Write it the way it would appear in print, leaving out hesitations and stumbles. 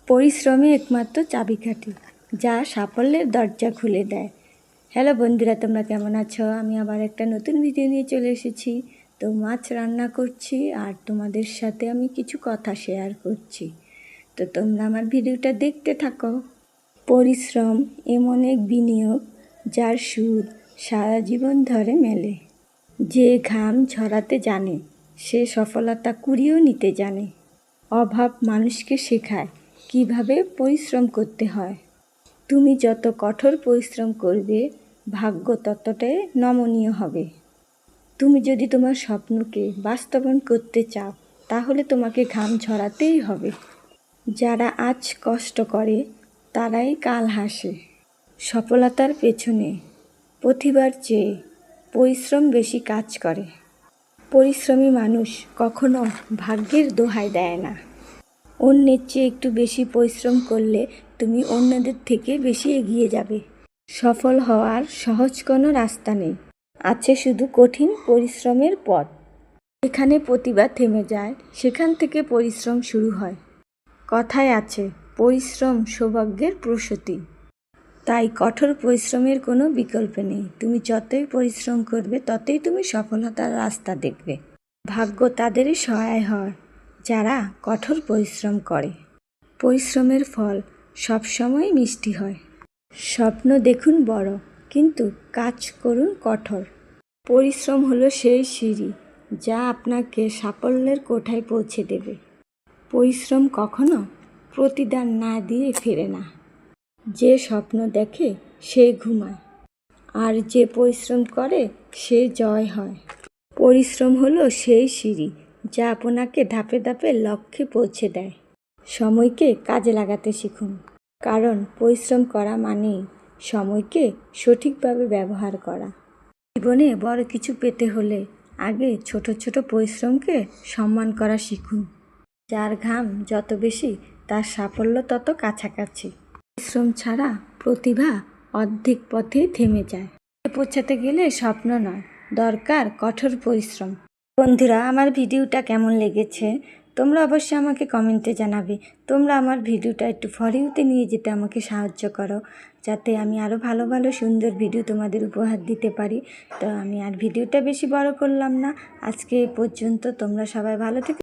পরিশ্রমই একমাত্র চাবিকাঠি যা সাফল্যের দরজা খুলে দেয়। হ্যালো বন্ধুরা, তোমরা কেমন আছো? আমি আবার একটা নতুন ভিডিও নিয়ে চলে এসেছি। তো মাছ রান্না করছি আর তোমাদের সাথে আমি কিছু কথা শেয়ার করছি। তো তোমরা আমার ভিডিওটা দেখতে থাকো। পরিশ্রম এমন এক বিনিয়োগ যার সুদ সারা জীবন ধরে মেলে। যে ঘাম ঝরাতে জানে সে সফলতা কুড়িয়েও নিতে জানে। অভাব মানুষকে শেখায় কিভাবে পরিশ্রম করতে হয়। তুমি যত কঠোর পরিশ্রম করবে, ভাগ্য ততটাই নমনীয় হবে। তুমি যদি তোমার স্বপ্নকে বাস্তবায়ন করতে চাও, তাহলে তোমাকে ঘাম ঝরাতেই হবে। যারা আজ কষ্ট করে তারাই কাল হাসে। সফলতার পেছনে প্রতিভার চেয়ে পরিশ্রম বেশি কাজ করে। পরিশ্রমী মানুষ কখনো ভাগ্যের দোহাই দেয় না। অন্যের চেয়ে একটু বেশি পরিশ্রম করলে তুমি অন্যদের থেকে বেশি এগিয়ে যাবে। সফল হওয়ার সহজ কোনো রাস্তা নেই, আছে শুধু কঠিন পরিশ্রমের পথ। যেখানে প্রতিভা থেমে যায়, সেখান থেকে পরিশ্রম শুরু হয়। কথায় আছে, পরিশ্রম সৌভাগ্যের প্রসূতি। তাই কঠোর পরিশ্রমের কোনো বিকল্প নেই। তুমি যতই পরিশ্রম করবে, ততই তুমি সফলতার রাস্তা দেখবে। ভাগ্য তাদেরই সহায় হয় যারা কঠোর পরিশ্রম করে। পরিশ্রমের ফল সবসময় মিষ্টি হয়। স্বপ্ন দেখুন বড়, কিন্তু কাজ করুন কঠোর। পরিশ্রম হলো সেই সিঁড়ি যা আপনাকে সাফল্যের কোঠায় পৌঁছে দেবে। পরিশ্রম কখনো প্রতিদান না দিয়ে ফেরে না। যে স্বপ্ন দেখে সে ঘুমায়, আর যে পরিশ্রম করে সে জয় হয়। পরিশ্রম হলো সেই সিঁড়ি যা আপনাকে ধাপে ধাপে লক্ষ্যে পৌঁছে দেয়। সময়কে কাজে লাগাতে শিখুন, কারণ পরিশ্রম করা মানেই সময়কে সঠিকভাবে ব্যবহার করা। জীবনে বড় কিছু পেতে হলে আগে ছোট ছোট পরিশ্রমকে সম্মান করা শিখুন। যার ঘাম যত বেশি, তার সাফল্য তত কাছাকাছি। পরিশ্রম ছাড়া প্রতিভা অর্ধেক পথেই থেমে যায়। পৌঁছাতে গেলে স্বপ্ন নয়, দরকার কঠোর পরিশ্রম। বন্ধুরা, আমার ভিডিওটা কেমন লেগেছে তোমরা অবশ্যই আমাকে কমেন্টে জানাবে। তোমরা আমার ভিডিওটা একটু ফর ইউতে নিয়ে যেতে আমাকে সাহায্য করো, যাতে আমি আরও ভালো ভালো সুন্দর ভিডিও তোমাদের উপহার দিতে পারি। তো আমি আর ভিডিওটা বেশি বড় করলাম না, আজকে এ পর্যন্ত। তোমরা সবাই ভালো থেকো।